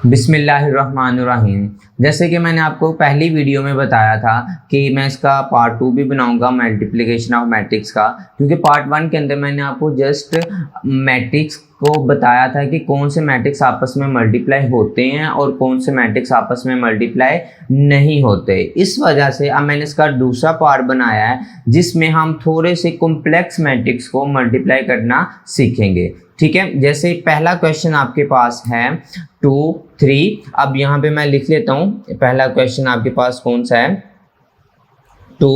बिस्मिल्लाहिर्रहमानिर्रहीम। जैसे कि मैंने आपको पहली वीडियो में बताया था कि मैं इसका पार्ट 2 भी बनाऊंगा मल्टीप्लिकेशन ऑफ मैट्रिक्स का, क्योंकि पार्ट 1 के अंदर मैंने आपको जस्ट मैट्रिक्स को बताया था कि कौन से मैट्रिक्स आपस में मल्टीप्लाई होते हैं और कौन से मैट्रिक्स आपस में मल्टीप्लाई नहीं होते। इस वजह से अब मैंने इसका दूसरा पार्ट बनाया है जिसमें हम थोड़े से कॉम्प्लेक्स मैट्रिक्स को मल्टीप्लाई करना सीखेंगे। ठीक है, जैसे पहला क्वेश्चन आपके पास है 2 3। अब यहाँ पे मैं लिख लेता हूँ पहला क्वेश्चन आपके पास कौन सा है, 2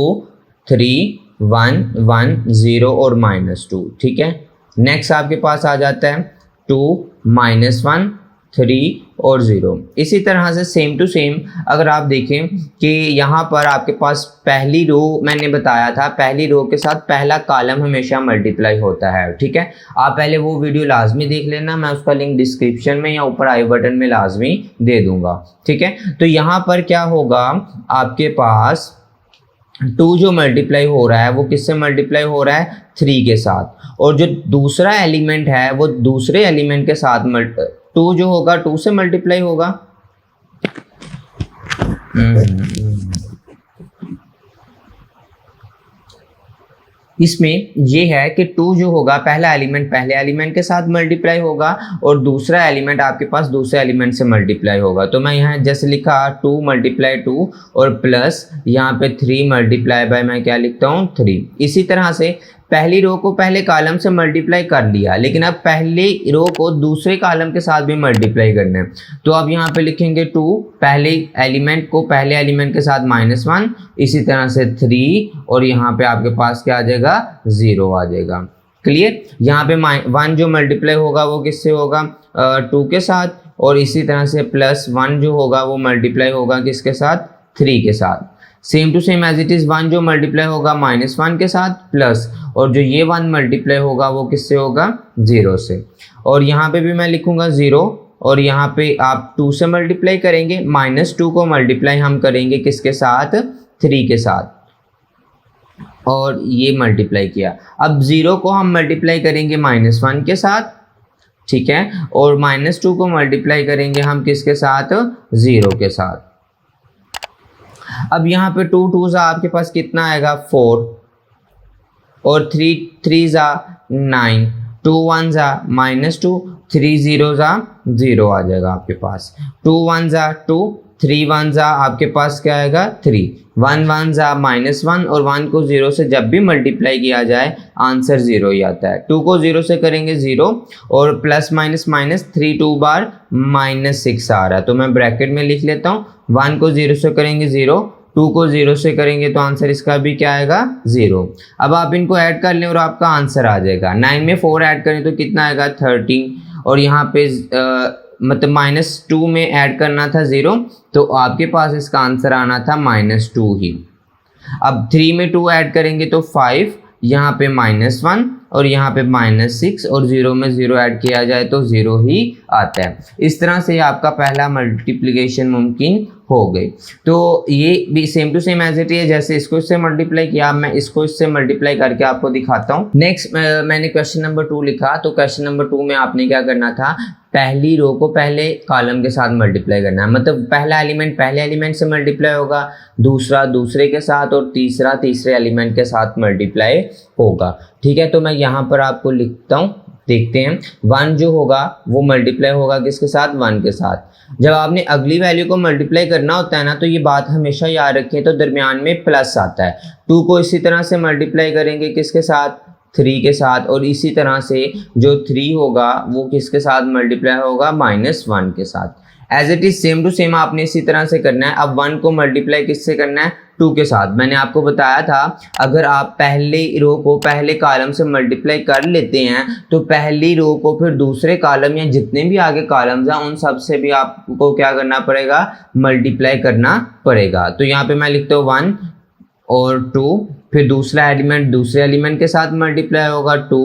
3 1 1 0 और -2। ठीक है, नेक्स्ट आपके पास आ जाता है 2 -1 3 और 0। इसी तरह से सेम टू सेम अगर आप देखें कि यहाँ पर आपके पास पहली रो मैंने बताया था, पहली रो के साथ पहला कॉलम हमेशा मल्टीप्लाई होता है। ठीक है, आप पहले वो वीडियो लाजमी देख लेना, मैं उसका लिंक डिस्क्रिप्शन में या ऊपर आई बटन में लाजमी दे दूंगा। ठीक है, तो यहाँ पर क्या होगा, आपके पास 2 जो मल्टीप्लाई हो रहा है वो किससे मल्टीप्लाई हो रहा है, 3 के साथ, और जो दूसरा एलिमेंट है वो दूसरे एलिमेंट के साथ 2 जो होगा 2 से मल्टीप्लाई होगा। इसमें ये है कि 2 जो होगा पहला एलिमेंट पहले एलिमेंट के साथ मल्टीप्लाई होगा और दूसरा एलिमेंट आपके पास दूसरे एलिमेंट से मल्टीप्लाई होगा। तो मैं यहाँ जैसे लिखा 2 × 2 और प्लस यहाँ पे 3 × बाय मैं क्या लिखता हूँ 3। इसी तरह से पहली रो को पहले कॉलम से मल्टीप्लाई कर लिया, लेकिन अब पहली रो को दूसरे कॉलम के साथ भी मल्टीप्लाई करना है। तो अब यहाँ पे लिखेंगे 2 पहले एलिमेंट को पहले एलिमेंट के साथ -1, इसी तरह से 3 और यहाँ पे आपके पास क्या आ जाएगा 0 आ जाएगा। क्लियर, यहाँ पे 1 जो मल्टीप्लाई होगा वो किससे होगा 2 के साथ, और इसी तरह से +1 जो होगा वो मल्टीप्लाई होगा किसके साथ 3 के साथ। Same to same as it is 1 जो मल्टीप्लाई होगा -1 के साथ प्लस, और जो ये 1 मल्टीप्लाई होगा वो किससे होगा 0 से, और यहाँ पे भी मैं लिखूंगा 0, और यहाँ पे आप 2 से मल्टीप्लाई करेंगे, -2 को मल्टीप्लाई हम करेंगे किसके साथ 3 के साथ, और ये मल्टीप्लाई किया। अब 0 को हम मल्टीप्लाई करेंगे -1 के साथ, ठीक है, और -2 को मल्टीप्लाई करेंगे हम किसके साथ 0 के साथ। अब यहाँ पे 2 2 आपके पास कितना आएगा 4, और 3 3 9, 2 1 -2, 3 0 0 आ जाएगा आपके पास, 2 1 2, 3 1 आपके पास क्या आएगा 3, 1 1 -1, और 1 को 0 से जब भी मल्टीप्लाई किया जाए आंसर 0 ही आता है। 2 को 0 से करेंगे 0, और प्लस माइनस माइनस 3 2 बार -6 आ रहा है, तो मैं ब्रैकेट में लिख लेता हूँ। 1 को 0 से करेंगे 0, 2 को 0 से करेंगे तो आंसर इसका भी क्या आएगा 0। अब आप इनको ऐड कर लें और आपका आंसर आ जाएगा। 9 में 4 ऐड करें तो कितना आएगा 13, और यहाँ पे मतलब -2 में ऐड करना था 0, तो आपके पास इसका आंसर आना था -2 ही। अब 3 में 2 ऐड करेंगे तो 5, यहाँ पे -1 और यहाँ पे -6, और 0 में 0 ऐड किया जाए तो 0 ही आता है। इस तरह से आपका पहला मल्टीप्लिकेशन मुमकिन हो गई। तो ये भी same to same as it is, जैसे इसको इससे मल्टीप्लाई किया, मैं इसको इससे मल्टीप्लाई करके आपको दिखाता हूँ। नेक्स्ट मैंने क्वेश्चन नंबर 2 लिखा, तो क्वेश्चन नंबर 2 में आपने क्या करना था, पहली रो को पहले कॉलम के साथ मल्टीप्लाई करना है, मतलब पहला एलिमेंट पहले एलिमेंट से मल्टीप्लाई होगा, दूसरा दूसरे के साथ, और तीसरा तीसरे एलिमेंट के साथ मल्टीप्लाई होगा। ठीक है, तो मैं यहाँ पर आपको लिखता हूँ, देखते हैं। 1 जो होगा वो मल्टीप्लाई होगा किसके साथ 1 के साथ। जब आपने अगली वैल्यू को मल्टीप्लाई करना होता है ना, तो ये बात हमेशा याद रखें, तो दरमियान में प्लस आता है। 2 को इसी तरह से मल्टीप्लाई करेंगे किसके साथ 3 के साथ, और इसी तरह से जो 3 होगा वो किसके साथ मल्टीप्लाई होगा -1 के साथ। As it is same to same आपने इसी तरह से करना है। अब 1 को मल्टीप्लाई किससे करना है 2 के साथ। मैंने आपको बताया था अगर आप पहले रो को पहले कॉलम से मल्टीप्लाई कर लेते हैं तो पहली रो को फिर दूसरे कॉलम या जितने भी आगे कॉलम्स हैं उन सब से भी आपको क्या करना पड़ेगा, मल्टीप्लाई करना पड़ेगा। तो यहाँ पे मैं लिखता हूँ 1 और 2, फिर दूसरा एलिमेंट दूसरे एलिमेंट के साथ मल्टीप्लाई होगा 2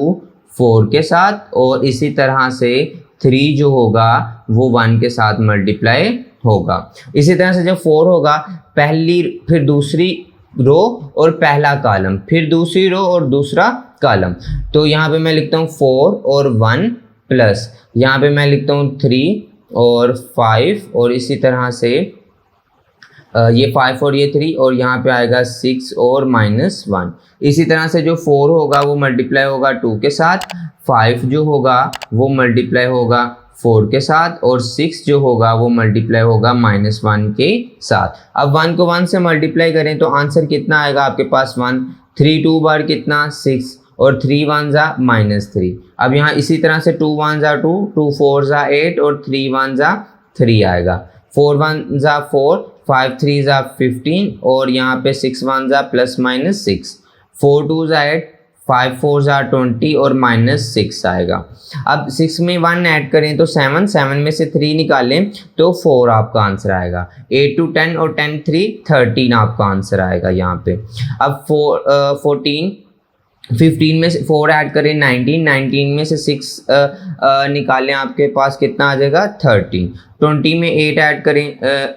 4 के साथ, और इसी तरह से 3 जो होगा वो 1 के साथ मल्टीप्लाई होगा। इसी तरह से जब 4 होगा पहली फिर दूसरी रो और पहला कॉलम, फिर दूसरी रो और दूसरा कॉलम, तो यहाँ पे मैं लिखता हूँ 4 और 1 प्लस यहाँ पे मैं लिखता हूँ 3 और 5 और इसी तरह से ये 5 और ये 3 और यहाँ पे आएगा 6 और -1। इसी तरह से जो 4 होगा वो मल्टीप्लाई होगा 2 के साथ, 5 जो होगा वो मल्टीप्लाई होगा 4 के साथ और 6 जो होगा वो मल्टीप्लाई होगा -1 के साथ। अब 1 को 1 से मल्टीप्लाई करें तो आंसर कितना आएगा आपके पास 1, 3 2 बार कितना 6 और 3 1 जा -3। अब यहाँ इसी तरह से 2 1 जा 2, 2 4 जा 8 और 3 1 जा 3 आएगा, 4 1 जा 4, 5 3 जा 15 और यहाँ पे 6 1 जा ±6, 4 2 जा 8, 5 4 जा 20 और -6 आएगा। अब 6 में 1 ऐड करें तो 7, 7 में से 3 निकालें तो 4 आपका आंसर आएगा, 8 2 10 और 10 3 13 आपका आंसर आएगा यहाँ पे। अब 14 15 में से 4 ऐड करें 19, 19 में से 6 निकालें आपके पास कितना आ जाएगा 13, 20 में 8 ऐड करें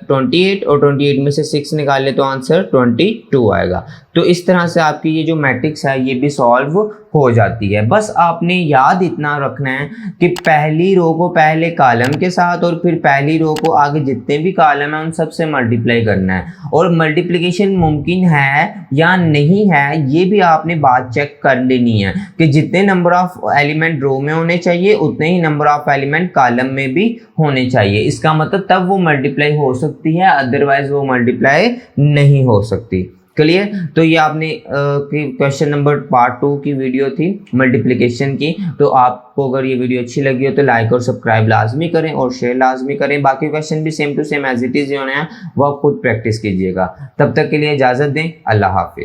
28 और 28 में से 6 निकालें तो आंसर 22 आएगा। तो इस तरह से आपकी ये जो मैट्रिक्स है ये भी सॉल्व हो जाती है। बस आपने याद इतना रखना है कि पहली रो को पहले कॉलम के साथ और फिर पहली रो को आगे जितने भी कॉलम है उन सब से मल्टीप्लाई करना है, और मल्टीप्लिकेशन मुमकिन है या नहीं है ये भी आपने बात चेक कर लेनी है कि जितने नंबर ऑफ एलिमेंट रो में होने चाहिए उतने ही नंबर ऑफ एलिमेंट कॉलम में भी होने चाहिए। इसका मतलब तब वो मल्टीप्लाई हो सकती है, अदरवाइज वो मल्टीप्लाई नहीं हो सकती। क्लियर? तो ये आपने क्वेश्चन नंबर पार्ट 2 की वीडियो थी मल्टीप्लिकेशन की। तो आपको अगर ये वीडियो अच्छी लगी हो तो लाइक और सब्सक्राइब लाजमी करें और शेयर लाजमी करें। बाकी क्वेश्चन भी same to same as it is होने हैं, वो आप खुद प्रैक्टिस कीजिएगा। तब तक के लिए इजाज़त दें, अल्लाह हाफिज़।